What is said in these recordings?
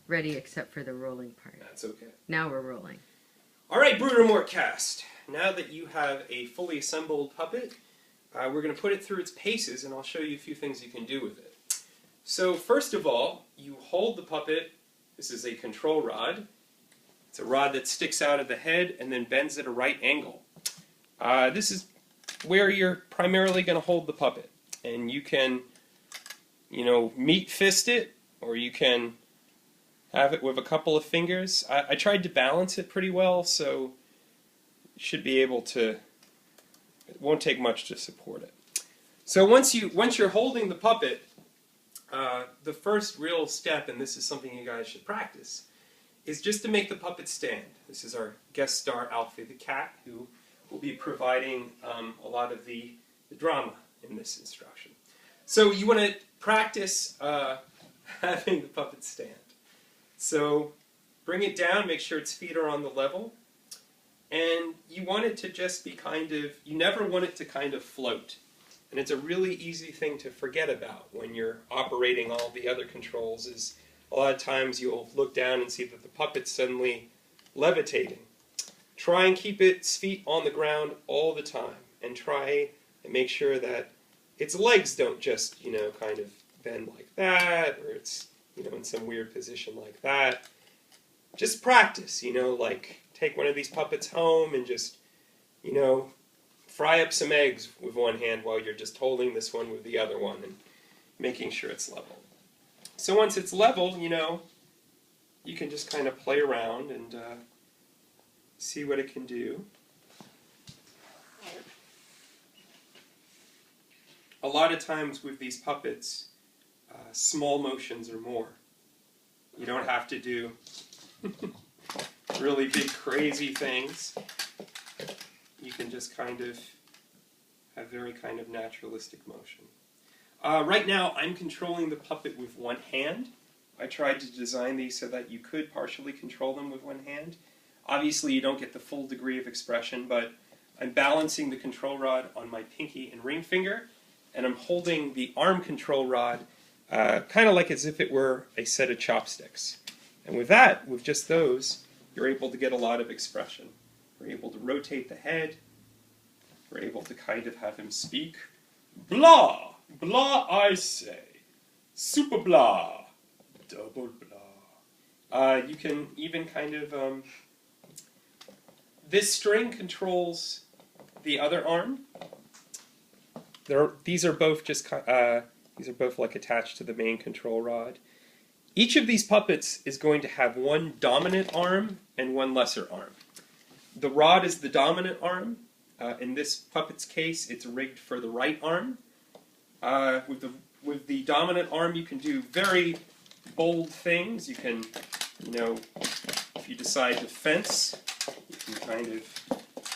ready except for the rolling part. That's okay. Now we're rolling. All right, Br00talpuppet. Now that you have a fully assembled puppet, we're going to put it through its paces, and I'll show you a few things you can do with it. So first of all, you hold the puppet. This is a control rod. It's a rod that sticks out of the head and then bends at a right angle. This is where you're primarily going to hold the puppet. And you can, meat fist it, or you can have it with a couple of fingers. I tried to balance it pretty well, so you should be able to, it won't take much to support it. So once you're holding the puppet, the first real step, and this is something you guys should practice, is just to make the puppet stand. This is our guest star, Alfie the cat, who will be providing a lot of the drama in this instruction. So you want to practice having the puppet stand. So bring it down, make sure its feet are on the level, and you want it to just be you never want it to kind of float. And it's a really easy thing to forget about when you're operating all the other controls, is a lot of times you'll look down and see that the puppet's suddenly levitating. Try and keep its feet on the ground all the time, and try and make sure that its legs don't just, kind of bend like that, or it's, in some weird position like that. Just practice, like take one of these puppets home and just, fry up some eggs with one hand while you're just holding this one with the other one and making sure it's level. So once it's level, you can just kind of play around and see what it can do. A lot of times with these puppets, small motions or more. You don't have to do really big crazy things. You can just kind of have very kind of naturalistic motion. Right now I'm controlling the puppet with one hand. I tried to design these so that you could partially control them with one hand. Obviously you don't get the full degree of expression, but I'm balancing the control rod on my pinky and ring finger, and I'm holding the arm control rod kind of like as if it were a set of chopsticks. And with that, with just those, you're able to get a lot of expression. We're able to rotate the head. We're able to kind of have him speak. Blah! Blah, I say. Super blah. Double blah. You can even kind of... this string controls the other arm. These are both just... these are both like attached to the main control rod. Each of these puppets is going to have one dominant arm and one lesser arm. The rod is the dominant arm. In this puppet's case, it's rigged for the right arm. With the dominant arm, you can do very bold things. You can, if you decide to fence, you can kind of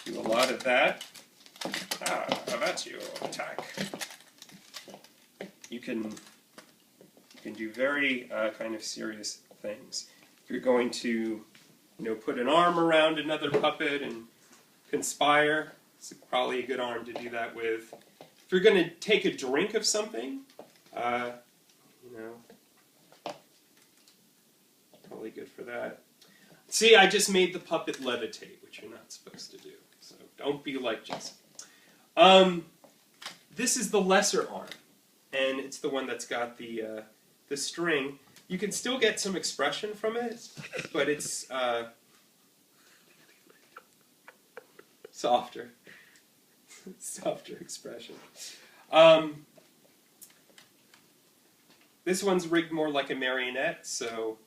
do a lot of that. That's your attack. You can do very kind of serious things. If you're going to, put an arm around another puppet and conspire, it's probably a good arm to do that with. If you're going to take a drink of something, probably good for that. See, I just made the puppet levitate, which you're not supposed to do. So don't be like Jesse. This is the lesser arm, and it's the one that's got the string. You can still get some expression from it, but it's softer. Softer expression. This one's rigged more like a marionette, so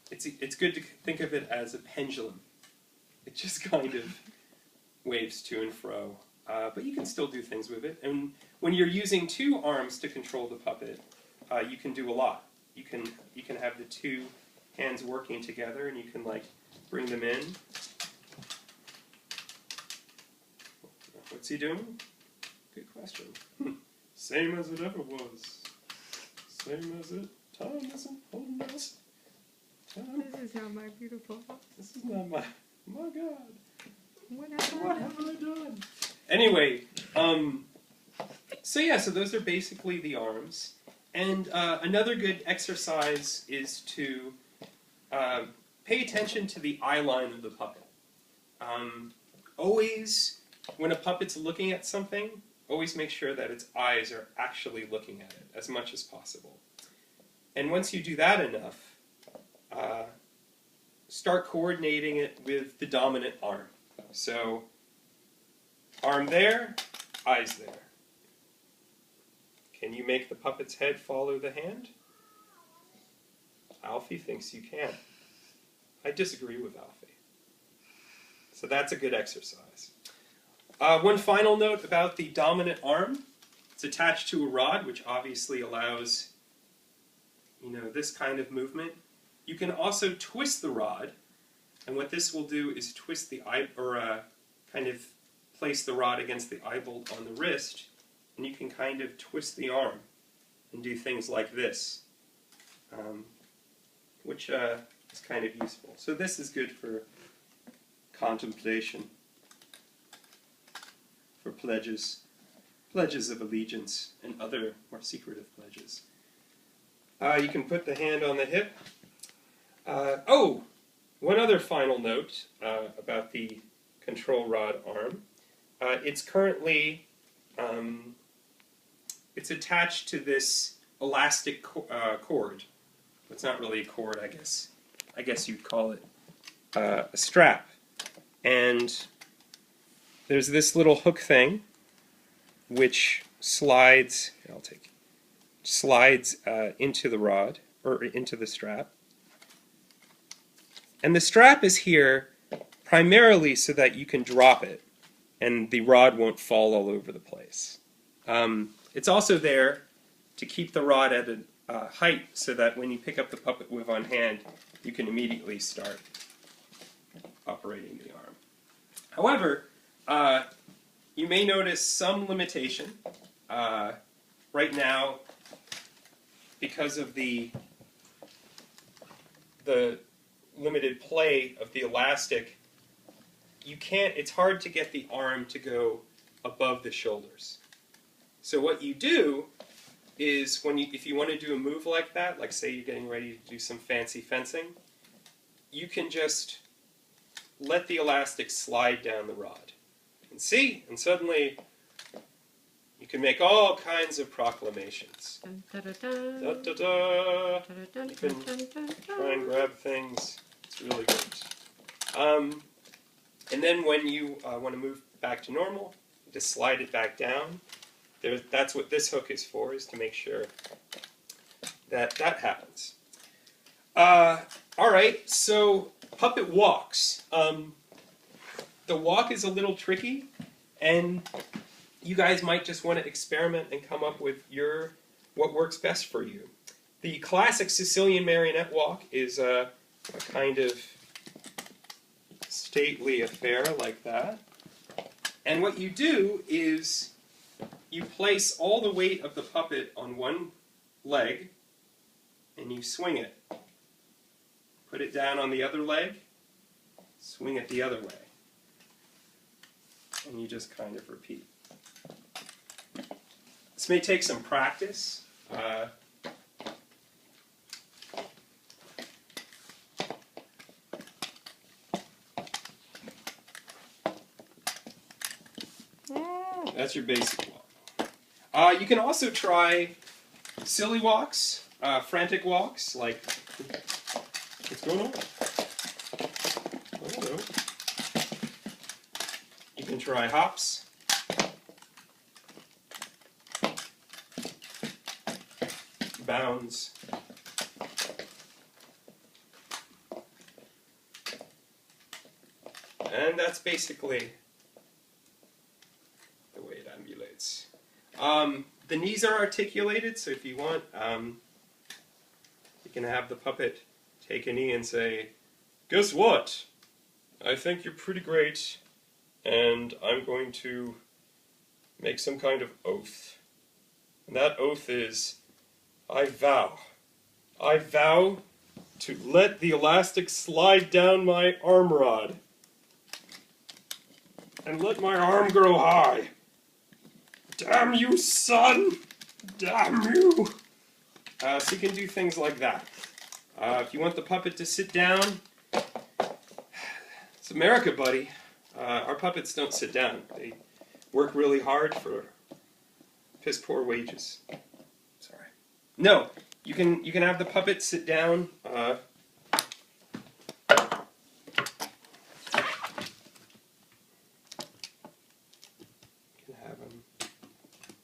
it's good to think of it as a pendulum. It just kind of waves to and fro. But you can still do things with it. And when you're using two arms to control the puppet, you can do a lot. You can have the two hands working together, and you can like bring them in. What's he doing? Good question. Same as it ever was. Same as it. Time isn't holding us. Time. This is not my beautiful house. This is not my. My God. What have I done? Anyway, so yeah, so those are basically the arms. And another good exercise is to pay attention to the eye line of the puppet. Always, when a puppet's looking at something, always make sure that its eyes are actually looking at it as much as possible. And once you do that enough, start coordinating it with the dominant arm. So, arm there, eyes there. Can you make the puppet's head follow the hand? Alfie thinks you can. I disagree with Alfie. So that's a good exercise. One final note about the dominant arm. It's attached to a rod, which obviously allows, this kind of movement. You can also twist the rod, and what this will do is twist the kind of place the rod against the eye bolt on the wrist, and you can kind of twist the arm and do things like this, which is kind of useful. So this is good for contemplation, for pledges of allegiance, and other more secretive pledges. You can put the hand on the hip. One other final note about the control rod arm. It's currently it's attached to this elastic cord. It's not really a cord, I guess you'd call it a strap. And there's this little hook thing which slides into the rod, or into the strap. And the strap is here primarily so that you can drop it and the rod won't fall all over the place. It's also there to keep the rod at a height so that when you pick up the puppet with one hand, you can immediately start operating the arm. However, you may notice some limitation. Right now, because of the limited play of the elastic, it's hard to get the arm to go above the shoulders. So what you do is, if you want to do a move like that, like say you're getting ready to do some fancy fencing, you can just let the elastic slide down the rod. And see? And suddenly you can make all kinds of proclamations. Da, da, da. You can try and grab things. It's really good. And then when you want to move back to normal, just slide it back down. That's what this hook is for, is to make sure that happens. Alright, so puppet walks. The walk is a little tricky, and you guys might just want to experiment and come up with what works best for you. The classic Sicilian marionette walk is a kind of stately affair like that. And what you do is you place all the weight of the puppet on one leg, and you swing it. Put it down on the other leg, swing it the other way. And you just kind of repeat. This may take some practice. That's your basic walk. You can also try silly walks, frantic walks, like, what's going on? I don't know. You can try hops. Bounds. And that's basically the way it ambulates. The knees are articulated, so if you want, you can have the puppet take a knee and say, "Guess what? I think you're pretty great, and I'm going to make some kind of oath. And that oath is, I vow to let the elastic slide down my arm rod, and let my arm grow high. Damn you, son! Damn you!" So you can do things like that. If you want the puppet to sit down, it's America, buddy. Our puppets don't sit down. They work really hard for piss poor wages. Sorry. No, you can have the puppet sit down. You can have him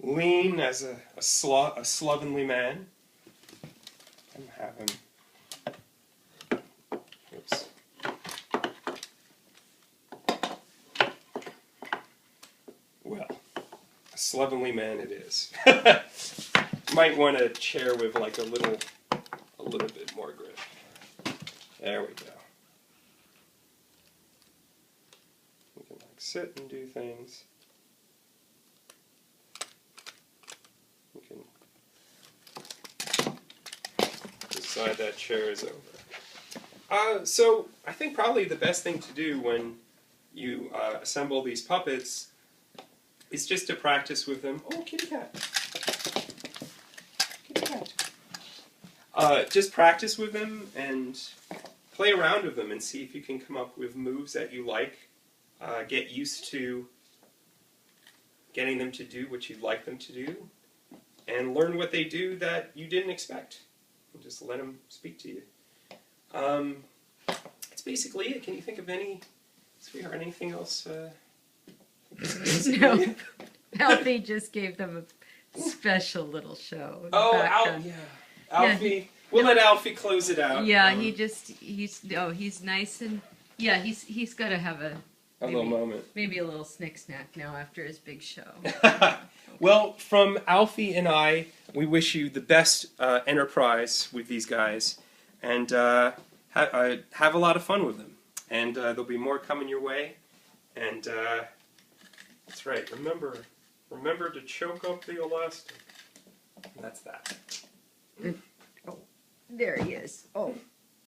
lean as a slovenly man, and have him. Oops. Well, a slovenly man it is. Might want a chair with like a little bit more grip. There we go. We can like sit and do things. We can decide that chair is over. So I think probably the best thing to do when you assemble these puppets is just to practice with them. Oh, kitty cat. Kitty cat. Just practice with them and play around with them and see if you can come up with moves that you like. Get used to getting them to do what you'd like them to do. And learn what they do that you didn't expect. And just let them speak to you. That's basically it. Can you think of anything else? No. Alfie just gave them a special little show. Oh, Alfie. We'll let Alfie close it out. Yeah, he's nice and he's got to have a little moment. Maybe a little snick snack now after his big show. Well, from Alfie and I, we wish you the best enterprise with these guys, and have a lot of fun with them. And there'll be more coming your way. And that's right. Remember to choke up the elastic. That's that. Oh, there he is. Oh.